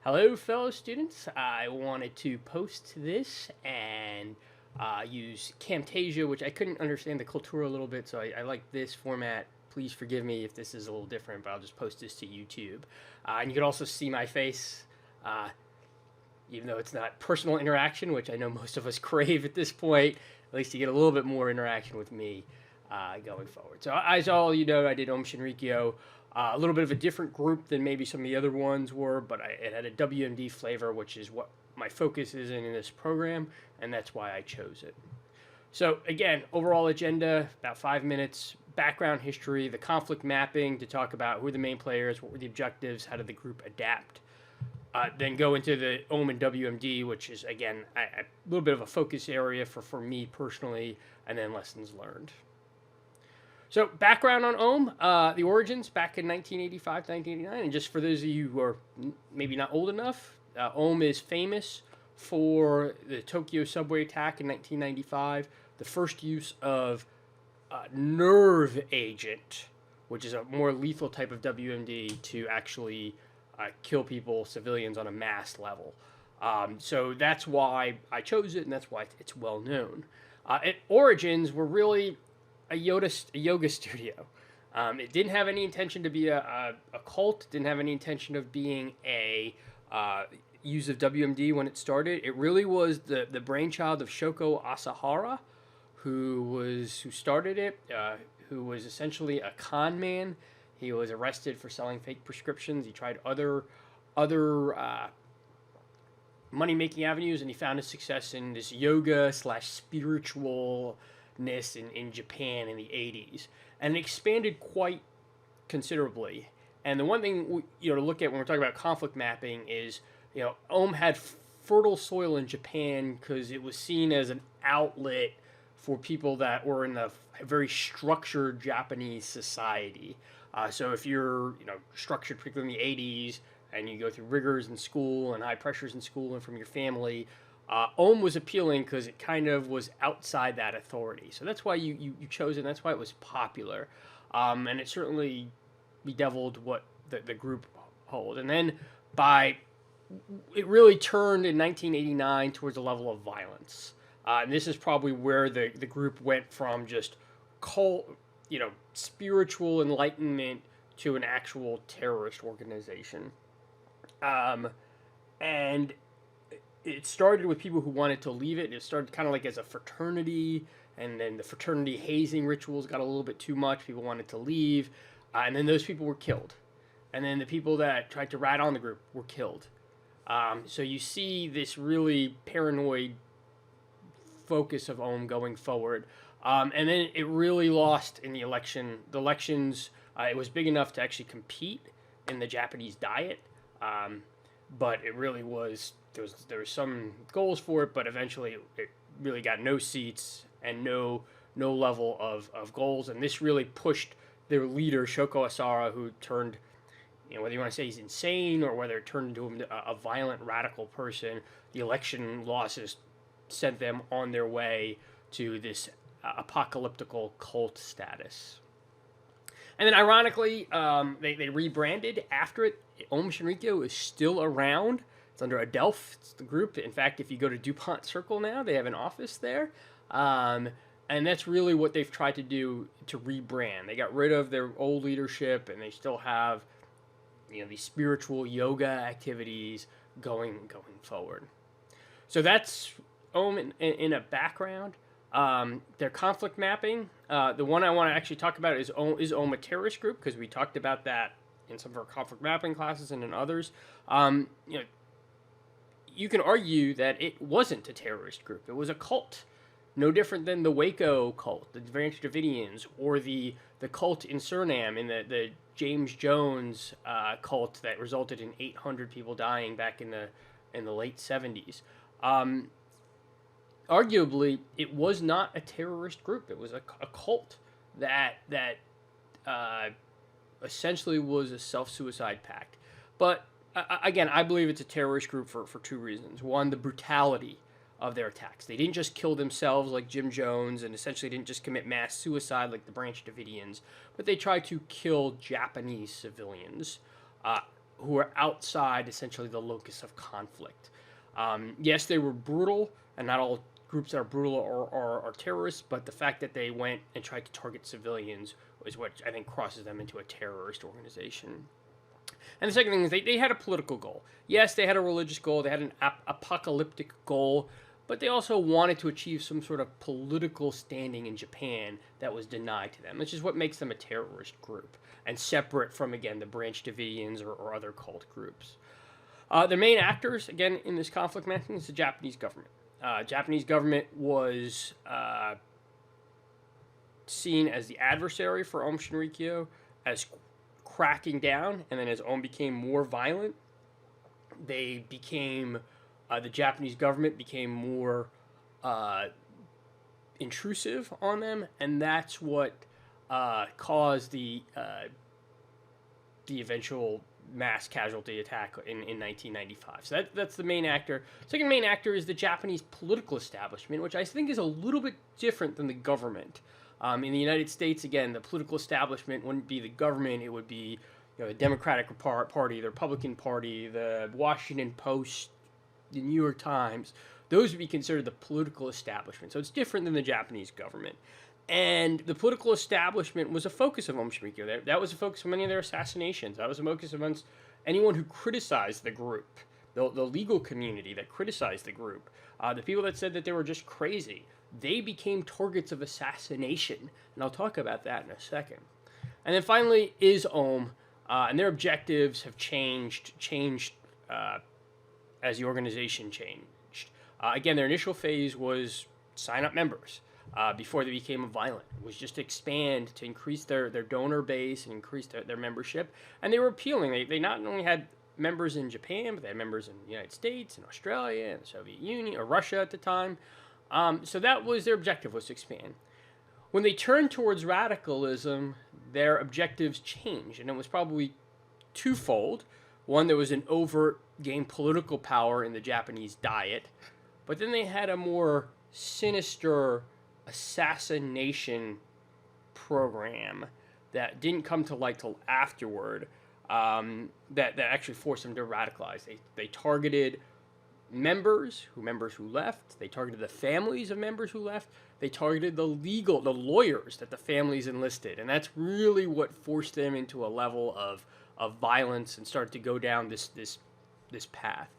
Hello, fellow students. I wanted to post this and use Camtasia, which I couldn't understand the Kultura a little bit, so I like this format. Please forgive me if this is a little different, but I'll just post this to YouTube. And you can also see my face, uh, even though it's not personal interaction, which I know most of us crave at this point. At least you get a little bit more interaction with me going forward. So as all you know, I did Om Shinrikyo. A little bit of a different group than maybe some of the other ones were, but it had a WMD flavor, which is what my focus is in this program, and that's why I chose it. So again, overall agenda, about 5 minutes, background history, the conflict mapping to talk about who are the main players, what were the objectives, how did the group adapt. Then go into the OM and WMD, which is, again, a little bit of a focus area for me personally, and then lessons learned. So background on OM, the origins back in 1985, 1989, and just for those of you who are maybe not old enough, OM is famous for the Tokyo subway attack in 1995, the first use of nerve agent, which is a more lethal type of WMD to actually kill people, civilians on a mass level. So that's why I chose it, and that's why it's well known. Origins were really a yoga studio. It didn't have any intention to be a cult. Didn't have any intention of being a use of WMD when it started. It really was the brainchild of Shoko Asahara, who started it. Who was essentially a con man. He was arrested for selling fake prescriptions. He tried other money making avenues, and he found his success in this yoga / spiritual in Japan in the 80s, and it expanded quite considerably. And the one thing to look at when we're talking about conflict mapping is, OM had fertile soil in Japan because it was seen as an outlet for people that were in a very structured Japanese society. So if you're structured, particularly in the 80s, and you go through rigors in school and high pressures in school and from your family, OM was appealing because it kind of was outside that authority. So that's why you chose it, and that's why it was popular. And it certainly bedeviled what the group hold. And then it really turned in 1989 towards a level of violence. And this is probably where the group went from just cult, spiritual enlightenment to an actual terrorist organization. And it started with people who wanted to leave it. It started kind of like as a fraternity, and then the fraternity hazing rituals got a little bit too much. People wanted to leave, and then those people were killed. And then the people that tried to rat on the group were killed. So you see this really paranoid focus of OM going forward. And then it really lost in the election. The elections, it was big enough to actually compete in the Japanese Diet, but it really was... There were some goals for it, but eventually it really got no seats and no level of goals. And this really pushed their leader, Shoko Asahara, who turned, whether you want to say he's insane or whether it turned into him a violent, radical person, the election losses sent them on their way to this apocalyptical cult status. And then ironically, they rebranded after it. Om Shinrikyo is still around. It's under Adelph. It's the group. In fact, if you go to DuPont Circle now, they have an office there. And that's really what they've tried to do to rebrand. They got rid of their old leadership, and they still have, these spiritual yoga activities going forward. So that's OM in a background. Their conflict mapping. The one I want to actually talk about is OM a terrorist group, because we talked about that in some of our conflict mapping classes and in others. You can argue that it wasn't a terrorist group. It was a cult. No different than the Waco cult, the Branch Davidians, or the cult in Suriname, in the James Jones cult that resulted in 800 people dying back in the late 70s. Arguably, it was not a terrorist group. It was a cult that essentially was a self-suicide pact. But again, I believe it's a terrorist group for two reasons. One, the brutality of their attacks. They didn't just kill themselves like Jim Jones, and essentially didn't just commit mass suicide like the Branch Davidians, but they tried to kill Japanese civilians who are outside essentially the locus of conflict. Yes, they were brutal, and not all groups that are brutal are terrorists, but the fact that they went and tried to target civilians is what I think crosses them into a terrorist organization. And the second thing is they had a political goal. Yes, they had a religious goal, they had an apocalyptic goal, but they also wanted to achieve some sort of political standing in Japan that was denied to them, which is what makes them a terrorist group and separate from, again, the Branch Davidians or other cult groups. The main actors, again, in this conflict mentioned is the Japanese government. Japanese government was seen as the adversary for Aum Shinrikyo, as cracking down, and then as Aum became more violent, they became, the Japanese government became more intrusive on them, and that's what caused the eventual mass casualty attack in 1995. So that's the main actor. Second main actor is the Japanese political establishment, which I think is a little bit different than the government. In the United States, again, the political establishment wouldn't be the government. It would be, the Democratic Party, the Republican Party, the Washington Post, the New York Times. Those would be considered the political establishment. So it's different than the Japanese government. And the political establishment was a focus of Aum Shinrikyo. That was a focus of many of their assassinations. That was a focus amongst anyone who criticized the group, the legal community that criticized the group, the people that said that they were just crazy. They became targets of assassination, and I'll talk about that in a second. And then finally is Aum, and their objectives have changed as the organization changed. Again, their initial phase was sign up members. Before they became violent. It was just to expand, to increase their donor base and increase their membership. And they were appealing. They not only had members in Japan, but they had members in the United States and Australia and the Soviet Union, or Russia at the time. So that was their objective, was to expand. When they turned towards radicalism, their objectives changed, and it was probably twofold. One, there was an overt gain political power in the Japanese Diet, but then they had a more sinister assassination program that didn't come to light till afterward, that actually forced them to radicalize. They targeted members who left. They targeted the families of members who left. They targeted the lawyers that the families enlisted, and that's really what forced them into a level of violence and started to go down this path.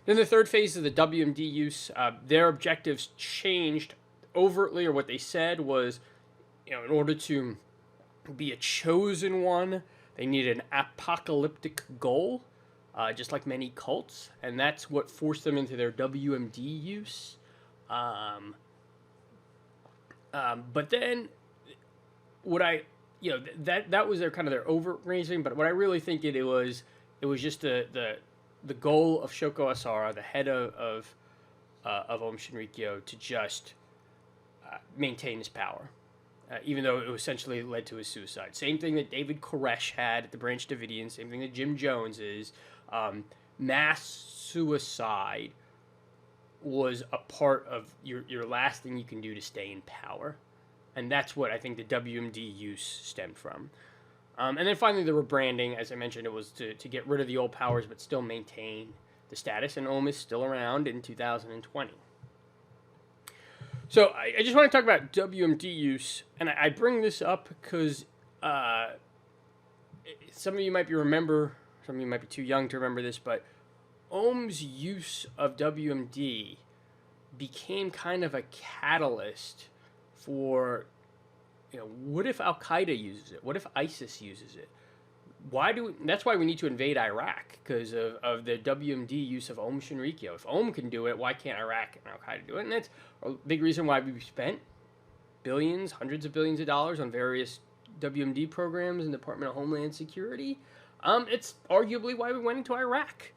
Then the third phase of the WMD use, their objectives changed overtly, or what they said was, in order to be a chosen one, they needed an apocalyptic goal, just like many cults, and that's what forced them into their WMD use. But then, that was their kind of their overt reasoning. But what I really think it was just the goal of Shoko Asara, the head of Aum Shinrikyo, to just maintain his power, even though it essentially led to his suicide. Same thing that David Koresh had at the Branch Davidians, same thing that Jim Jones is. Mass suicide was a part of your last thing you can do to stay in power. And that's what I think the WMD use stemmed from. And then finally the rebranding, as I mentioned, it was to get rid of the old powers but still maintain the status, and Aum is still around in 2020. So I just want to talk about WMD use, and I bring this up because some of you might some of you might be too young to remember this, but Aum's use of WMD became kind of a catalyst for, what if Al-Qaeda uses it? What if ISIS uses it? That's why we need to invade Iraq, because of the WMD use of Aum Shinrikyo. If Aum can do it, why can't Iraq and Al-Qaeda do it? And that's a big reason why we've spent billions, hundreds of billions of dollars on various WMD programs in the Department of Homeland Security. It's arguably why we went into Iraq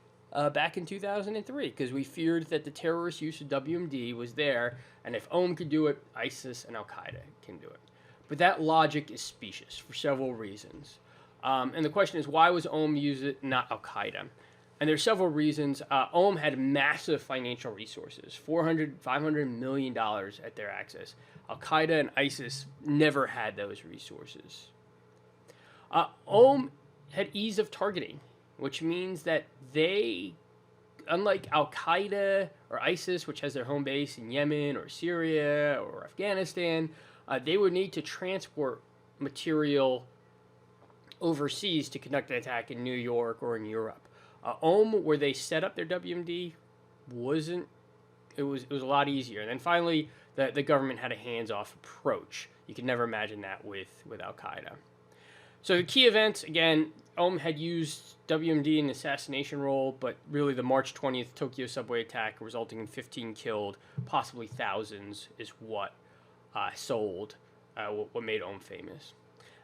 back in 2003, because we feared that the terrorist use of WMD was there, and if Aum could do it, ISIS and Al-Qaeda can do it. But that logic is specious for several reasons. And the question is, why was Aum use it, not Al-Qaeda? And there's several reasons. Aum had massive financial resources, $500 million at their access. Al-Qaeda and ISIS never had those resources. Aum had ease of targeting. which means that they, unlike Al-Qaeda or ISIS, which has their home base in Yemen or Syria or Afghanistan, they would need to transport material overseas to conduct an attack in New York or in Europe. Where they set up their WMD, wasn't. It was a lot easier. And then finally, the government had a hands-off approach. You could never imagine that with Al-Qaeda. So the key events, again, had used WMD in the assassination role, but really the March 20th Tokyo subway attack resulting in 15 killed, possibly thousands, is what sold, what made famous.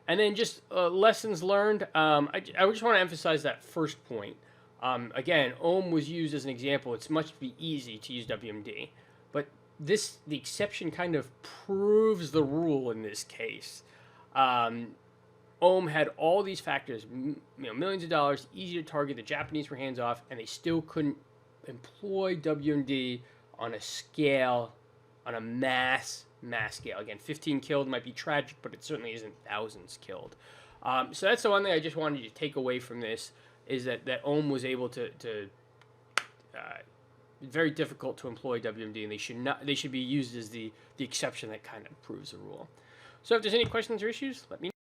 And then just lessons learned. I just want to emphasize that first point. Again, was used as an example. It's much too easy to use WMD, but the exception kind of proves the rule in this case. Had all these factors, millions of dollars, easy to target. The Japanese were hands off, and they still couldn't employ WMD on a scale, on a mass scale. Again, 15 killed might be tragic, but it certainly isn't thousands killed. So that's the one thing I just wanted you to take away from this, is that was able to very difficult to employ WMD, and they should be used as the exception that kind of proves the rule. So if there's any questions or issues, let me know.